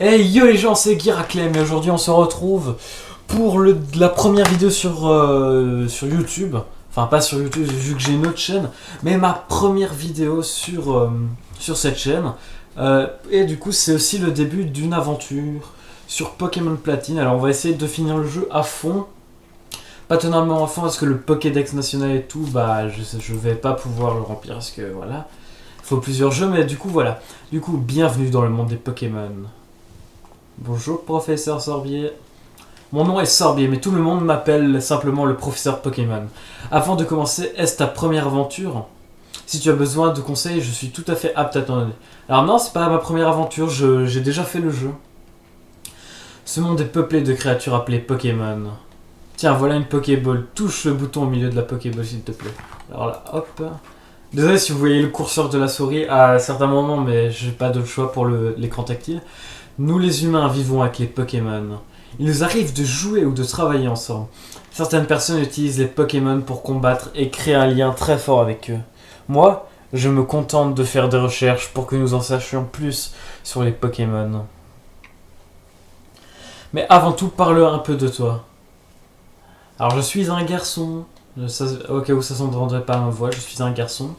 Hey yo les gens, c'est Guiraclem et aujourd'hui on se retrouve pour la première vidéo sur YouTube. Enfin pas sur YouTube vu que j'ai une autre chaîne, mais ma première vidéo sur cette chaîne. Et du coup c'est aussi le début d'une aventure sur Pokémon Platine. Alors on va essayer de finir le jeu à fond. Pas totalement à fond parce que le Pokédex national et tout, bah je vais pas pouvoir le remplir parce que voilà. Il faut plusieurs jeux, mais du coup voilà. Du coup, bienvenue dans le monde des Pokémon. Bonjour professeur Sorbier. Mon nom est Sorbier, mais tout le monde m'appelle simplement le professeur Pokémon. Avant de commencer, est-ce ta première aventure? Si tu as besoin de conseils, je suis tout à fait apte à t'en donner. Alors non, c'est pas ma première aventure, j'ai déjà fait le jeu. Ce monde est peuplé de créatures appelées Pokémon. Tiens, voilà une Pokéball. Touche le bouton au milieu de la Pokéball, s'il te plaît. Alors là, hop. Désolé si vous voyez le curseur de la souris à certains moments, mais j'ai pas d'autre choix pour l'écran tactile. Nous les humains vivons avec les Pokémon. Il nous arrive de jouer ou de travailler ensemble. Certaines personnes utilisent les Pokémon pour combattre et créer un lien très fort avec eux. Moi, je me contente de faire des recherches pour que nous en sachions plus sur les Pokémon. Mais avant tout, parle un peu de toi. Alors je suis un garçon. Au cas où ça s'entendrait pas à ma voix, je suis un garçon.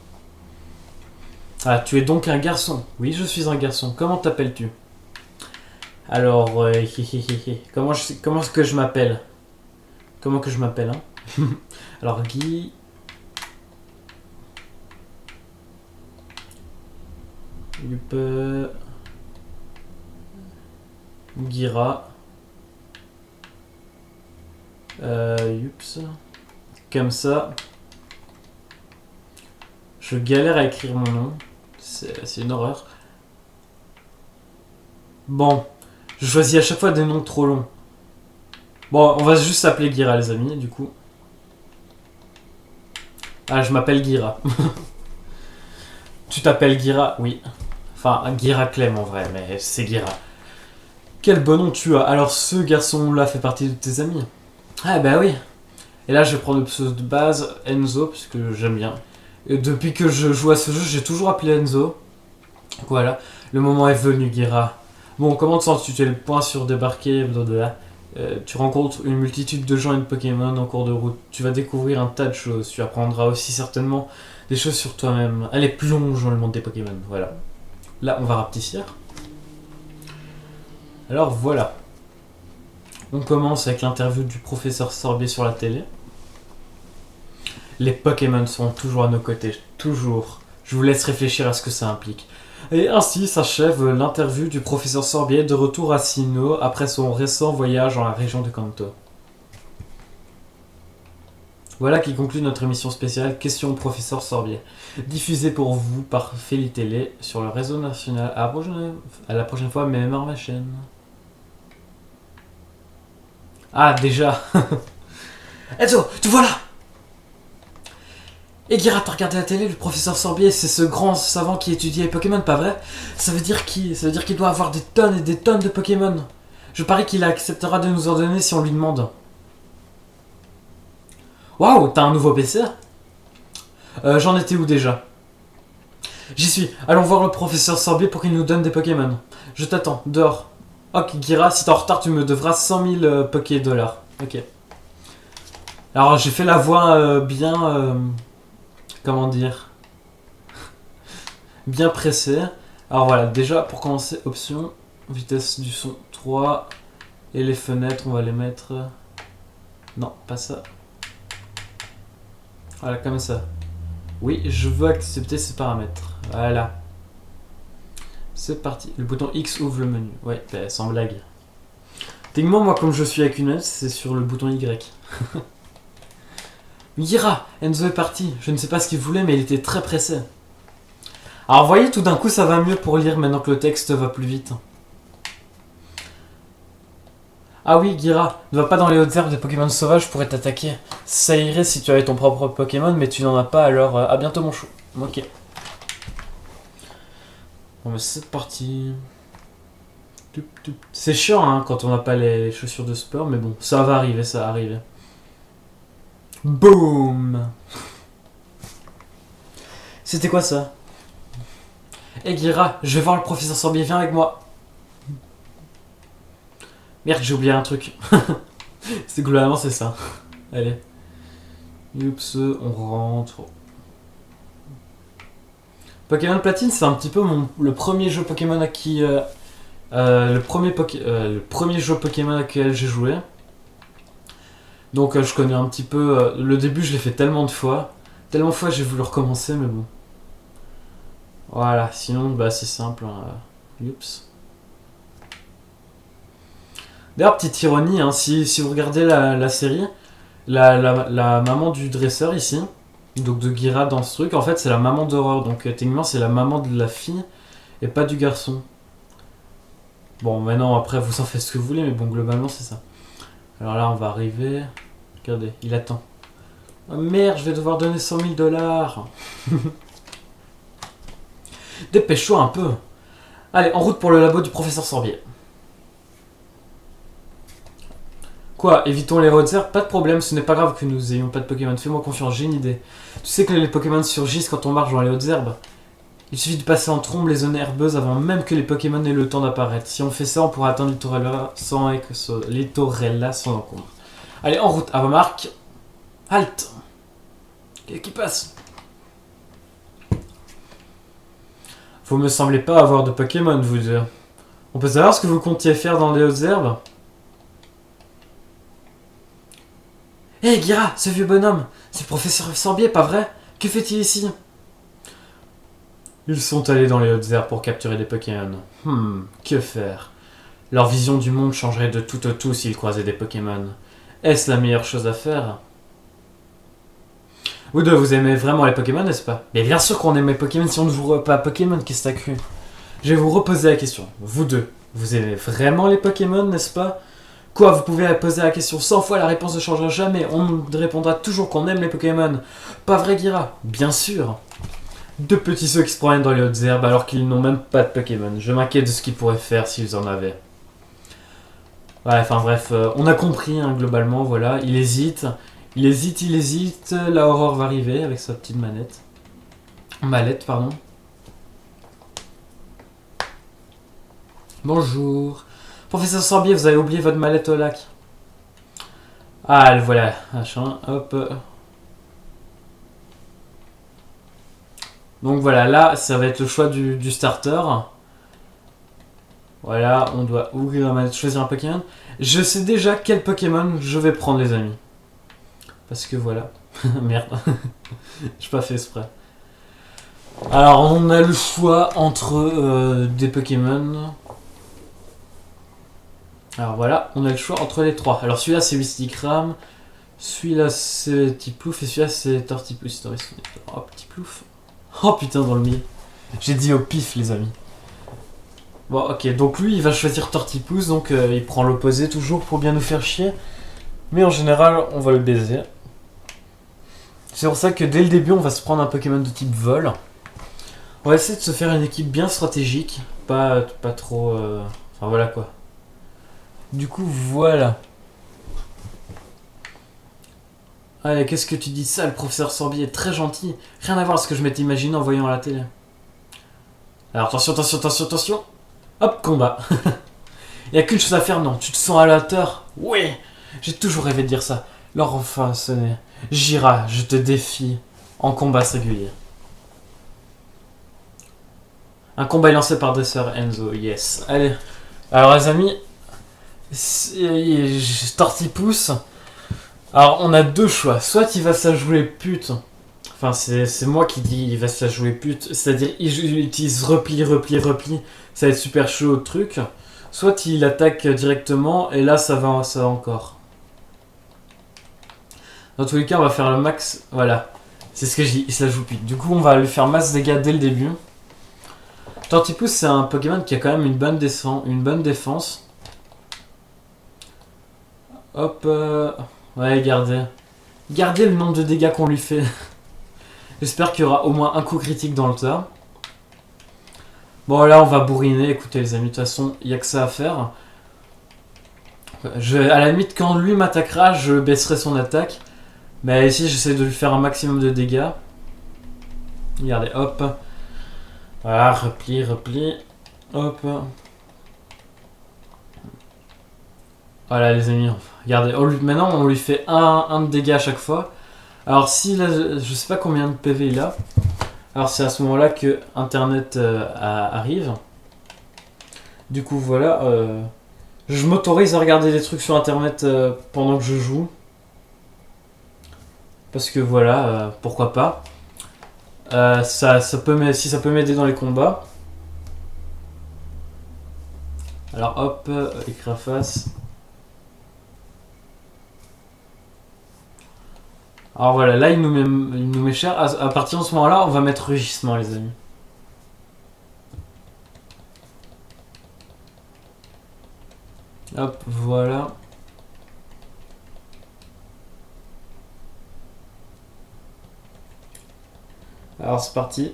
Ah, tu es donc un garçon. Oui, je suis un garçon. Comment t'appelles-tu? Alors, comment est-ce que je m'appelle? Comment que je m'appelle, hein? Alors, Guy... Yup... Guira... Yups... Comme ça... Je galère à écrire mon nom. C'est une horreur. Bon, je choisis à chaque fois des noms trop longs. Bon, on va juste s'appeler Guira, les amis, du coup. Ah, je m'appelle Guira. Tu t'appelles Guira? Oui. Enfin, Guiraclem en vrai, mais c'est Guira. Quel bon nom tu as. Alors, ce garçon-là fait partie de tes amis? Ah, bah oui. Et là, je vais prendre le pseudo de base, Enzo, parce que j'aime bien. Et depuis que je joue à ce jeu, j'ai toujours appelé Enzo. Voilà. Le moment est venu, Guira. Bon, comment te sens-tu? Tu es le point sur débarquer, blablabla. Tu rencontres une multitude de gens et de Pokémon en cours de route. Tu vas découvrir un tas de choses. Tu apprendras aussi certainement des choses sur toi-même. Allez, plonge dans le monde des Pokémon. Voilà. Là, on va rapetissir. Alors, voilà. On commence avec l'interview du professeur Sorbier sur la télé. Les Pokémon seront toujours à nos côtés. Toujours. Je vous laisse réfléchir à ce que ça implique. Et ainsi s'achève l'interview du professeur Sorbier de retour à Sinnoh après son récent voyage dans la région de Kanto. Voilà qui conclut notre émission spéciale Question au professeur Sorbier, diffusée pour vous par Feli Télé sur le réseau national. À la prochaine fois, même à ma chaîne. Ah, déjà. Enzo, te voilà. Et Guira, t'as regardé la télé, le professeur Sorbier, c'est ce grand savant qui étudie les Pokémon, pas vrai? Ça veut dire qu'il doit avoir des tonnes et des tonnes de Pokémon. Je parie qu'il acceptera de nous en donner si on lui demande. Waouh, t'as un nouveau PC? J'en étais où déjà? J'y suis. Allons voir le professeur Sorbier pour qu'il nous donne des Pokémon. Je t'attends, dehors. Ok, Guira, si t'es en retard, tu me devras 100 000 Poké-dollars. Ok. Alors, j'ai fait la voix bien... comment dire, bien pressé. Alors voilà, déjà pour commencer, option, vitesse du son 3, et les fenêtres, on va les mettre, non, pas ça. Voilà, comme ça. Oui, je veux accepter ces paramètres. Voilà. C'est parti. Le bouton X ouvre le menu. Ouais, bah, sans blague. Techniquement, moi, comme je suis avec une manette, c'est sur le bouton Y. Guira, Enzo est parti. Je ne sais pas ce qu'il voulait, mais il était très pressé. Alors, vous voyez, tout d'un coup, ça va mieux pour lire maintenant que le texte va plus vite. Ah oui, Guira, ne va pas dans les hautes herbes, des Pokémon sauvages pourraient t'attaquer. Ça irait si tu avais ton propre Pokémon, mais tu n'en as pas, alors à bientôt mon chou. Ok. Bon, bah c'est parti. C'est chiant hein, quand on n'a pas les chaussures de sport, mais bon, ça va arriver, ça va arriver. Boum. C'était quoi ça? Eh Guira, je vais voir le professeur Sorbier, viens avec moi. Merde, j'ai oublié un truc. C'est globalement, c'est ça. Allez. Oups, on rentre. Pokémon Platine, c'est un petit peu le premier jeu Pokémon à qui... le premier jeu Pokémon auquel j'ai joué. Donc je connais un petit peu... le début, je l'ai fait tellement de fois. Tellement de fois, j'ai voulu recommencer, mais bon. Voilà, sinon, bah c'est simple. Oups. D'ailleurs, petite ironie, hein, si vous regardez la série, la maman du dresseur ici, donc de Gira dans ce truc, en fait c'est la maman d'Aurore, donc techniquement c'est la maman de la fille et pas du garçon. Bon, maintenant après vous en faites ce que vous voulez, mais bon, globalement c'est ça. Alors là on va arriver, regardez, il attend. Oh merde, je vais devoir donner 100 000 $. Dépêche-toi un peu. Allez, en route pour le labo du professeur Sorbier. Quoi, évitons les routes herbes? Pas de problème, ce n'est pas grave que nous ayons pas de Pokémon. Fais-moi confiance, j'ai une idée. Tu sais que les Pokémon surgissent quand on marche dans les hautes herbes. Il suffit de passer en trombe les zones herbeuses avant même que les Pokémon aient le temps d'apparaître. Si on fait ça, on pourra atteindre Littorella sans encombre. Allez, en route, à vos marques. Halte. Qu'est-ce qui passe? Vous me semblez pas avoir de Pokémon, vous deux. On peut savoir ce que vous comptiez faire dans les hautes herbes? Hé, Gira, ce vieux bonhomme, c'est le professeur Sorbier, pas vrai? Que fait-il ici? Ils sont allés dans les hautes herbes pour capturer des Pokémon. Que faire? Leur vision du monde changerait de tout au tout s'ils croisaient des Pokémon. Est-ce la meilleure chose à faire? Vous deux, vous aimez vraiment les Pokémon, n'est-ce pas? Mais bien sûr qu'on aime les Pokémon, si on ne joue pas à Pokémon, qu'est-ce que t'as cru? Je vais vous reposer la question. Vous deux, vous aimez vraiment les Pokémon, n'est-ce pas? Quoi, vous pouvez poser la question 100 fois, la réponse ne changera jamais. On répondra toujours qu'on aime les Pokémon. Pas vrai, Gira? Bien sûr. Deux petits sauts qui se promènent dans les hautes herbes alors qu'ils n'ont même pas de Pokémon. Je m'inquiète de ce qu'ils pourraient faire s'ils en avaient. Ouais, enfin bref, on a compris hein, globalement, voilà. Il hésite. Il hésite. La Aurore va arriver avec sa petite manette. Mallette, pardon. Bonjour. Professeur Sorbier, vous avez oublié votre mallette au lac. Ah, voilà. Machin, hop. Donc voilà, là, ça va être le choix du starter. Voilà, on doit ouvrir la manette, choisir un Pokémon. Je sais déjà quel Pokémon je vais prendre, les amis. Parce que voilà. Merde. J'ai pas fait exprès. Alors, on a le choix entre des Pokémon. Alors voilà, on a le choix entre les trois. Alors celui-là, c'est Wistikram. Celui-là, c'est Tiplouf. Et celui-là, c'est Tortiplouff. Oh, petit plouf. Oh putain, dans le mille. J'ai dit au pif, les amis. Bon, ok, donc lui, il va choisir Tortipousse, donc il prend l'opposé toujours pour bien nous faire chier. Mais en général, on va le baiser. C'est pour ça que dès le début, on va se prendre un Pokémon de type vol. On va essayer de se faire une équipe bien stratégique. Pas trop... Enfin, voilà quoi. Du coup, voilà. Allez, qu'est-ce que tu dis ça? Le professeur Sorbier est très gentil. Rien à voir avec ce que je m'étais imaginé en voyant à la télé. Alors, attention. Hop, combat. Il n'y a qu'une chose à faire, non? Tu te sens à la hauteur? Oui. J'ai toujours rêvé de dire ça. L'heure enfin sonné. Gira, je te défie en combat singulier. Un combat est lancé par dresseur Enzo, yes. Allez. Alors, les amis, Tortipousse. Alors, on a deux choix. Soit il va se la jouer pute. Enfin, c'est moi qui dis il va se la jouer pute. C'est-à-dire, il utilise repli. Ça va être super chaud au truc. Soit il attaque directement et là, ça va encore. Dans tous les cas, on va faire le max. Voilà. C'est ce que je dis, il se la joue pute. Du coup, on va lui faire masse dégâts dès le début. Tortipousse, c'est un Pokémon qui a quand même une bonne défense. Hop. Ouais, gardez le nombre de dégâts qu'on lui fait. J'espère qu'il y aura au moins un coup critique dans le tas. Bon, là, on va bourriner. Écoutez, les amis, de toute façon, il n'y a que ça à faire. À la limite, quand lui m'attaquera, je baisserai son attaque. Mais ici, j'essaie de lui faire un maximum de dégâts. Regardez, hop. Voilà, repli. Hop. Voilà les amis, regardez, maintenant on lui fait un de dégâts à chaque fois. Alors si là, je sais pas combien de PV il a. Alors c'est à ce moment là que internet arrive. Du coup voilà, je m'autorise à regarder des trucs sur internet pendant que je joue. Parce que voilà, pourquoi pas. Si ça peut m'aider dans les combats. Alors hop, écran face. Alors voilà, là il nous met cher. À partir de ce moment-là, on va mettre rugissement, les amis. Hop, voilà. Alors c'est parti.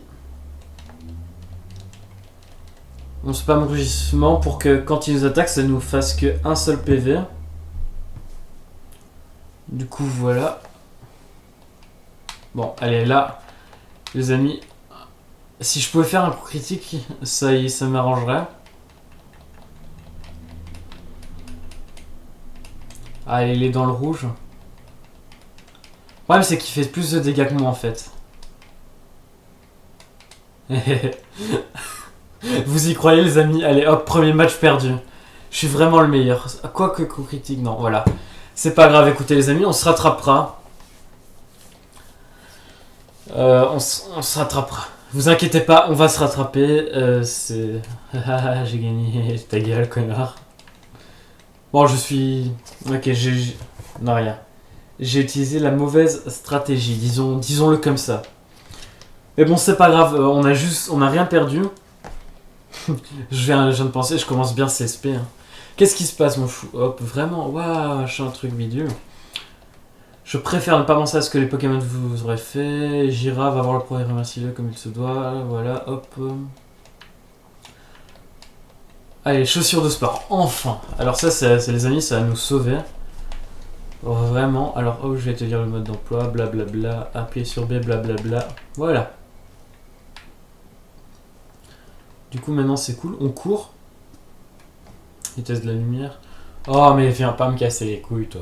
On spam rugissement pour que quand il nous attaque, ça nous fasse que un seul PV. Du coup, voilà. Bon, allez, là, les amis, si je pouvais faire un coup critique, ça m'arrangerait. Ah, il est dans le rouge. Le problème, c'est qu'il fait plus de dégâts que moi, en fait. Vous y croyez, les amis? Allez, hop, premier match perdu. Je suis vraiment le meilleur. Quoique coup critique, non, voilà. C'est pas grave, écoutez, les amis, on se rattrapera. On se rattrapera. Vous inquiétez pas, on va se rattraper. C'est... j'ai gagné. Ta gueule, connard. Bon, je suis... Ok, non, rien. J'ai utilisé la mauvaise stratégie, disons-le comme ça. Mais bon, c'est pas grave, on a rien perdu. je viens de penser, je commence bien CSP. Hein. Qu'est-ce qui se passe, mon fou? Hop, vraiment, waouh, je suis un truc bidule. Je préfère ne pas penser à ce que les Pokémon vous auraient fait. Jira va voir le premier, remercie-le comme il se doit. Voilà, hop. Allez, chaussures de sport, enfin. Alors ça, c'est les amis, ça va nous sauver. Vraiment. Alors, oh, je vais te dire le mode d'emploi, blablabla. Appuyer sur B, blablabla. Voilà. Du coup, maintenant, c'est cool. On court. Vitesse de la lumière. Oh, mais viens pas me casser les couilles, toi.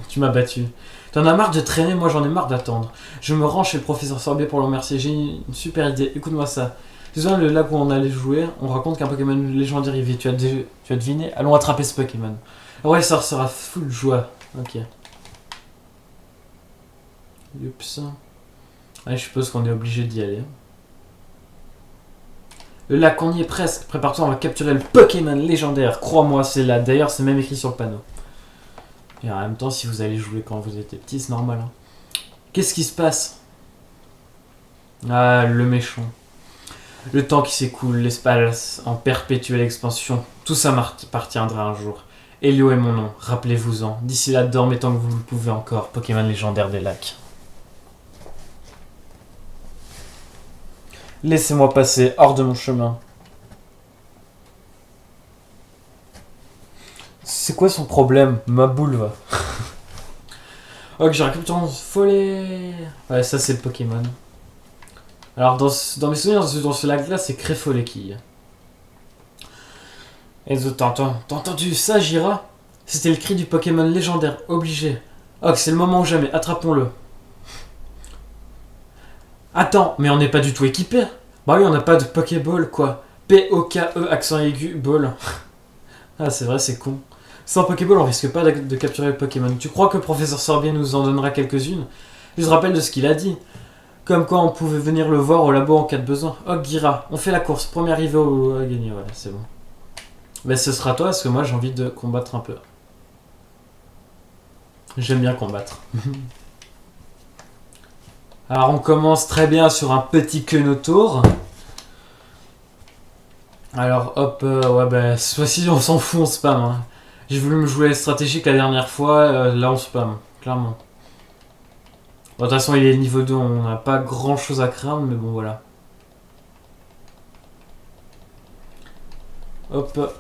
Tu m'as battu. T'en as marre de traîner, moi j'en ai marre d'attendre. Je me rends chez le professeur Sorbier pour le remercier. J'ai une super idée, écoute-moi ça. Tu sais, le lac où on allait jouer, on raconte qu'un Pokémon légendaire y vit. Tu as deviné? Allons attraper ce Pokémon. Ouais, ça sera full joie. Ok. Oups. Allez, je suppose qu'on est obligé d'y aller. Le lac, on y est presque. Prépare-toi, on va capturer le Pokémon légendaire. Crois-moi, c'est là. D'ailleurs, c'est même écrit sur le panneau. Et en même temps, si vous allez jouer quand vous étiez petit, c'est normal. Hein. Qu'est-ce qui se passe? Ah, le méchant. Le temps qui s'écoule, l'espace en perpétuelle expansion, tout ça m'appartiendra un jour. Helio est mon nom, rappelez-vous-en. D'ici là, dormez tant que vous le pouvez encore, Pokémon légendaire des lacs. Laissez-moi passer hors de mon chemin. C'est quoi son problème? Ma boule va. Ok, j'ai récupéré ton follet. Ouais, ça c'est le Pokémon. Alors, dans mes souvenirs, dans ce lac-là, c'est Créfollet qui. Et t'as entendu ça, Jira? C'était le cri du Pokémon légendaire, obligé. Ok, c'est le moment ou jamais, attrapons-le. Attends, mais on n'est pas du tout équipé. Bah oui, on n'a pas de Pokéball, quoi. P-O-K-E, accent aigu, ball. Ah, c'est vrai, c'est con. Sans Pokéball, on risque pas de capturer le Pokémon. Tu crois que le professeur Sorbier nous en donnera quelques-unes? Je te rappelle de ce qu'il a dit. Comme quoi on pouvait venir le voir au labo en cas de besoin. Oh, Gira, on fait la course. Premier arrivé à gagner, voilà, c'est bon. Mais ce sera toi, parce que moi j'ai envie de combattre un peu. J'aime bien combattre. Alors on commence très bien sur un petit Quenotour. Alors hop, ouais bah cette fois-ci on s'en fout, on spam. Hein. J'ai voulu me jouer stratégique la dernière fois, là on spam, clairement. Bon, de toute façon il est niveau 2, on n'a pas grand chose à craindre, mais bon voilà. Hop.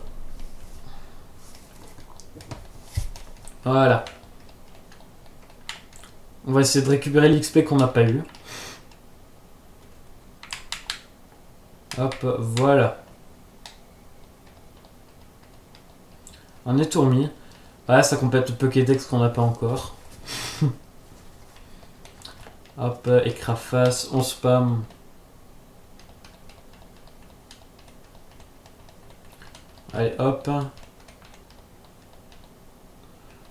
Voilà. On va essayer de récupérer l'XP qu'on n'a pas eu. Hop, voilà. Un étourmi. Ouais, ça complète le Pokédex qu'on n'a pas encore. Hop, écran face, on spam. Allez, hop.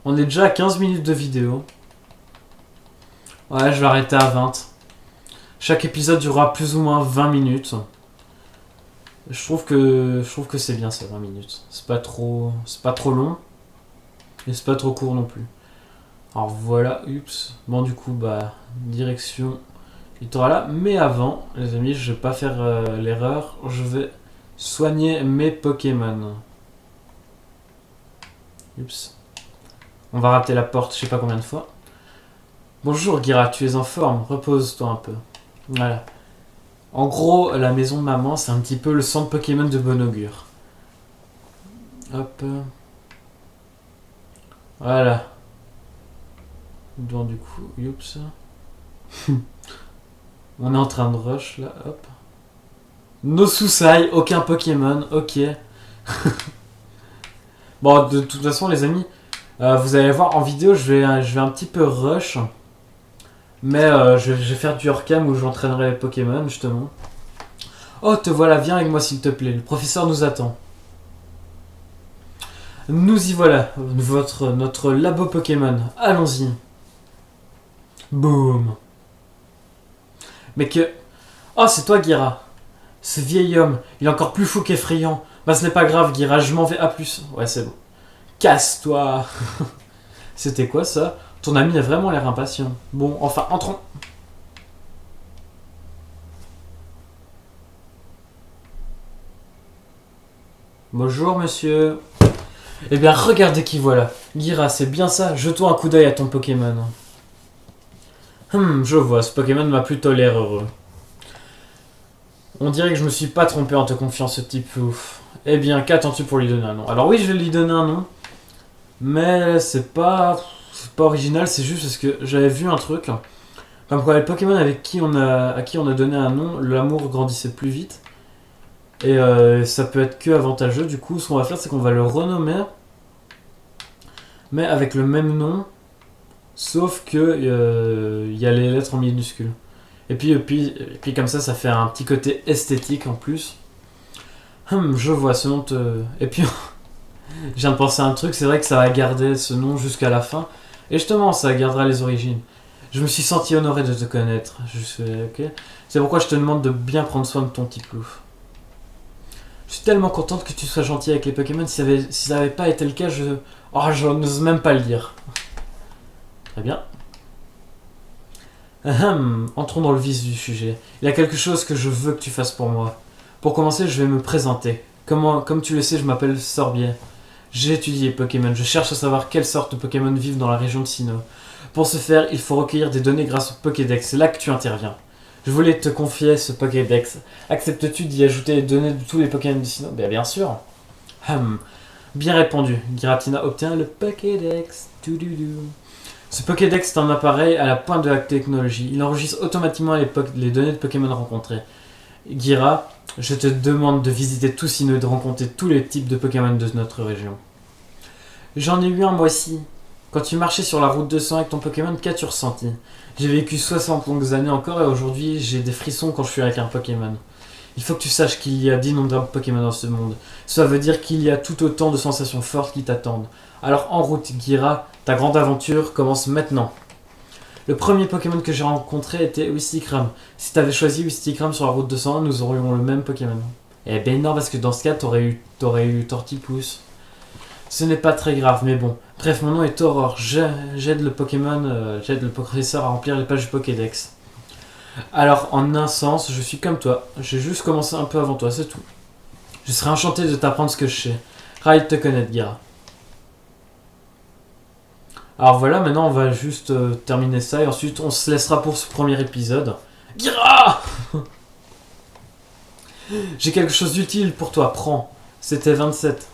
On est déjà à 15 minutes de vidéo. Ouais, je vais arrêter à 20. Chaque épisode durera plus ou moins 20 minutes. Je trouve que c'est bien ça, 20 minutes. C'est pas trop long. Et c'est pas trop court non plus. Alors voilà, oups. Bon du coup, bah, direction littoral là. Mais avant, les amis, je vais pas faire l'erreur. Je vais soigner mes Pokémon. Oups. On va rater la porte, je sais pas combien de fois. Bonjour Gira, tu es en forme? Repose-toi un peu. Voilà. En gros, la maison de maman, c'est un petit peu le centre Pokémon de bon augure. Hop. Voilà. Bon, du coup, oups. On est en train de rush, là, hop. No Susai, aucun Pokémon, ok. Bon, de toute façon, les amis, vous allez voir en vidéo, je vais un petit peu rush. Mais je vais faire du hors-cam où j'entraînerai les Pokémon, justement. Oh, te voilà, viens avec moi s'il te plaît. Le professeur nous attend. Nous y voilà, notre labo Pokémon. Allons-y. Boum. Mais que... Oh, c'est toi, Gira. Ce vieil homme, il est encore plus fou qu'effrayant. Bah, ce n'est pas grave, Gira, je m'en vais à plus. Ouais, c'est bon. Casse-toi. C'était quoi, ça? Ton ami a vraiment l'air impatient. Bon, enfin, entrons. Bonjour, monsieur. Eh bien, regardez qui voilà. Gira, c'est bien ça. Jetons un coup d'œil à ton Pokémon. Je vois, ce Pokémon m'a plutôt l'air heureux. On dirait que je me suis pas trompé en te confiant ce petit plouf. Eh bien, qu'attends-tu pour lui donner un nom? Alors oui, je vais lui donner un nom. Mais c'est pas original, c'est juste parce que j'avais vu un truc. Comme quoi, les Pokémon à qui on a donné un nom, l'amour grandissait plus vite. Et ça peut être que avantageux. Du coup, ce qu'on va faire, c'est qu'on va le renommer. Mais avec le même nom. Sauf que y a les lettres en minuscules. Et puis comme ça fait un petit côté esthétique en plus. Je vois ce nom te... Et puis, je viens de penser à un truc, c'est vrai que ça va garder ce nom jusqu'à la fin. Et justement, ça gardera les origines. Je me suis senti honoré de te connaître. Ok. C'est pourquoi je te demande de bien prendre soin de ton petit plouf. Je suis tellement contente que tu sois gentil avec les Pokémon. Si ça n'avait pas été le cas, je n'ose même pas le dire. Très bien. Entrons dans le vif du sujet. Il y a quelque chose que je veux que tu fasses pour moi. Pour commencer, je vais me présenter. Comme tu le sais, je m'appelle Sorbier. J'ai étudié Pokémon. Je cherche à savoir quelle sorte de Pokémon vivent dans la région de Sinnoh. Pour ce faire, il faut recueillir des données grâce au Pokédex. C'est là que tu interviens. Je voulais te confier ce Pokédex. Acceptes-tu d'y ajouter les données de tous les Pokémon de Sinnoh? Bien sûr. Bien répondu. Giratina obtient le Pokédex. Ce Pokédex est un appareil à la pointe de la technologie. Il enregistre automatiquement les données de Pokémon rencontrés. Gira, je te demande de visiter tout Sinnoh et de rencontrer tous les types de Pokémon de notre région. J'en ai eu un moi aussi. Quand tu marchais sur la route 200 avec ton Pokémon, qu'as-tu ressenti? J'ai vécu 60 longues années encore et aujourd'hui j'ai des frissons quand je suis avec un Pokémon. Il faut que tu saches qu'il y a d'innombrables Pokémon dans ce monde. Cela veut dire qu'il y a tout autant de sensations fortes qui t'attendent. Alors en route, Gira, ta grande aventure commence maintenant. Le premier Pokémon que j'ai rencontré était Wistikram. Si tu avais choisi Wistikram sur la route 201, nous aurions le même Pokémon. Eh ben non, parce que dans ce cas, t'aurais eu Tortipousse. Ce n'est pas très grave, mais bon. Bref, mon nom est Aurore. J'aide le professeur à remplir les pages du Pokédex. Alors, en un sens, je suis comme toi. J'ai juste commencé un peu avant toi, c'est tout. Je serais enchanté de t'apprendre ce que je sais. Ravi de te connaître, Gira. Alors voilà, maintenant on va juste terminer ça et ensuite on se laissera pour ce premier épisode. Gira! J'ai quelque chose d'utile pour toi, prends. C'était 27.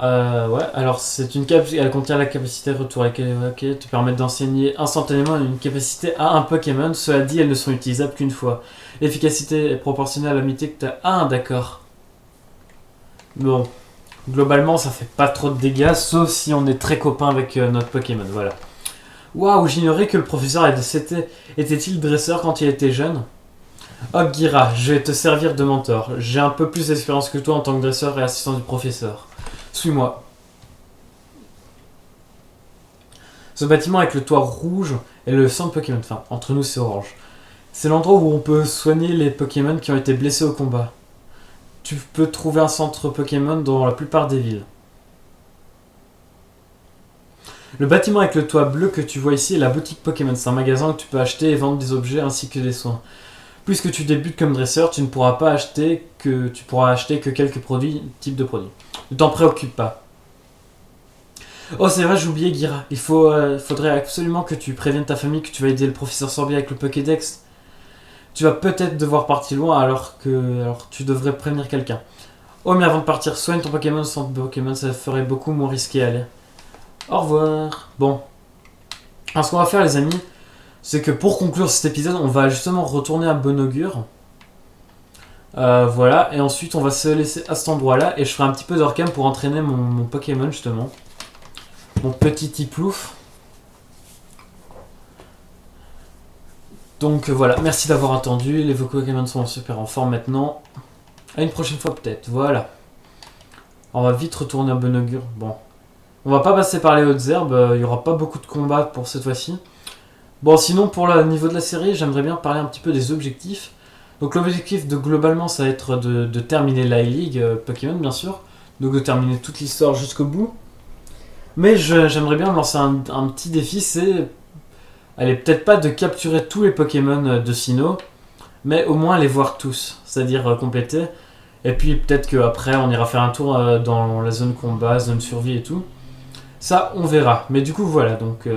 Ouais, alors c'est une capsule, elle contient la capacité retour laquelle te permet d'enseigner instantanément une capacité à un Pokémon. Cela dit, elles ne sont utilisables qu'une fois. L'efficacité est proportionnelle à l'unité que tu as. Ah, d'accord. Bon. Globalement, ça fait pas trop de dégâts, sauf si on est très copain avec notre Pokémon, voilà. Waouh, j'ignorais que le professeur était-il dresseur quand il était jeune? Oh Gira, je vais te servir de mentor. J'ai un peu plus d'expérience que toi en tant que dresseur et assistant du professeur. Suis-moi. Ce bâtiment avec le toit rouge est le centre Pokémon. Enfin, entre nous c'est orange. C'est l'endroit où on peut soigner les Pokémon qui ont été blessés au combat. Tu peux trouver un centre Pokémon dans la plupart des villes. Le bâtiment avec le toit bleu que tu vois ici est la boutique Pokémon. C'est un magasin où tu peux acheter et vendre des objets ainsi que des soins. Puisque tu débutes comme dresseur, tu ne pourras acheter que quelques types de produits. Ne t'en préoccupe pas. Oh c'est vrai, j'ai oublié Gira. Faudrait absolument que tu préviennes ta famille que tu vas aider le professeur Sorbier avec le Pokédex. Tu vas peut-être devoir partir loin alors tu devrais prévenir quelqu'un. Oh mais avant de partir, soigne ton Pokémon sans Pokémon, ça ferait beaucoup moins risqué, allez. Au revoir. Bon. Alors ce qu'on va faire les amis, c'est que pour conclure cet épisode, on va justement retourner à Bon Augure. Voilà, et ensuite on va se laisser à cet endroit-là et je ferai un petit peu d'Orcam pour entraîner mon Pokémon justement. Mon petit Tiplouf. Donc voilà, merci d'avoir attendu, les Pokémon sont super en forme maintenant. À une prochaine fois peut-être, voilà. On va vite retourner à Bon Augure. Bon. On va pas passer par les hautes herbes, il y aura pas beaucoup de combats pour cette fois-ci. Bon, sinon pour le niveau de la série, j'aimerais bien parler un petit peu des objectifs. Donc l'objectif globalement, ça va être de terminer la League Pokémon bien sûr. Donc de terminer toute l'histoire jusqu'au bout. Mais j'aimerais bien me lancer un petit défi, c'est... Allez, peut-être pas de capturer tous les Pokémon de Sinnoh, mais au moins les voir tous, c'est-à-dire compléter. Et puis peut-être qu'après on ira faire un tour dans la zone combat, zone survie et tout. Ça, on verra. Mais du coup, voilà, donc...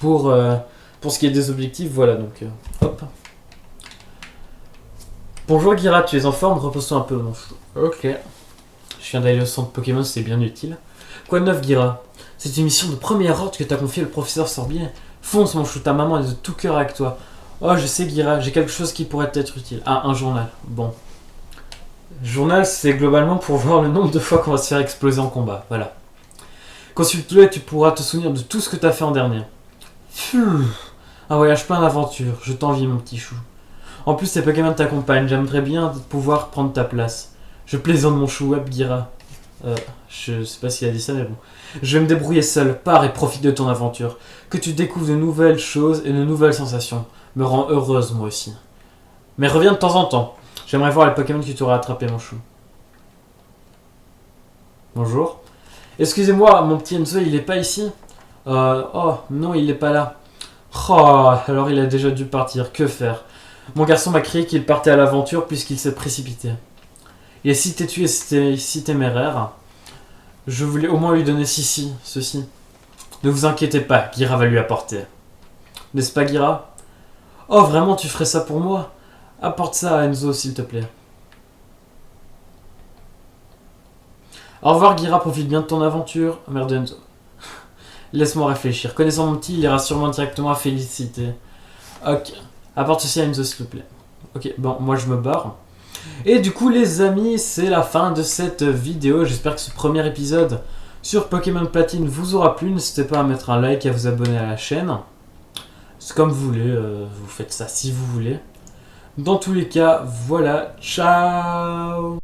pour ce qui est des objectifs, voilà, donc... hop. Bonjour Gira, tu es en forme? Repose-toi un peu, mon chou. Ok. Je viens d'aller au centre Pokémon, c'est bien utile. Quoi de neuf, Gira? C'est une mission de première ordre que t'as confiée le professeur Sorbier. Fonce, mon chou, ta maman est de tout cœur avec toi. Oh, je sais, Gira, j'ai quelque chose qui pourrait t'être utile. Ah, un journal. Bon. Journal, c'est globalement pour voir le nombre de fois qu'on va se faire exploser en combat. Voilà. Consulte-le et tu pourras te souvenir de tout ce que t'as fait en dernier. Un voyage plein d'aventures. Je t'envie, mon petit chou. En plus, tes Pokémon t'accompagnent. J'aimerais bien pouvoir prendre ta place. Je plaisante, mon chou, Web Gira. Je sais pas s'il a dit ça, mais bon. Je vais me débrouiller seul. Pars et profite de ton aventure. Que tu découvres de nouvelles choses et de nouvelles sensations. Me rend heureuse, moi aussi. Mais reviens de temps en temps. J'aimerais voir les Pokémon que tu auras attrapés, mon chou. Bonjour. Excusez-moi, mon petit Enzo, il est pas ici? Oh, non, il est pas là. Oh, alors il a déjà dû partir. Que faire? Mon garçon m'a crié qu'il partait à l'aventure puisqu'il s'est précipité. Il est si têtu et si téméraire. Je voulais au moins lui donner ceci. Ne vous inquiétez pas, Gira va lui apporter. N'est-ce pas, Gira? Oh, vraiment, tu ferais ça pour moi? Apporte ça à Enzo, s'il te plaît. Au revoir, Gira, profite bien de ton aventure. Merde, Enzo. Laisse-moi réfléchir. Connaissant mon petit, il ira sûrement directement à féliciter. Ok. Apporte ceci à Enzo, s'il te plaît. Ok, bon, moi je me barre. Et du coup, les amis, c'est la fin de cette vidéo. J'espère que ce premier épisode sur Pokémon Platine vous aura plu. N'hésitez pas à mettre un like et à vous abonner à la chaîne. C'est comme vous voulez, vous faites ça si vous voulez. Dans tous les cas, voilà, ciao!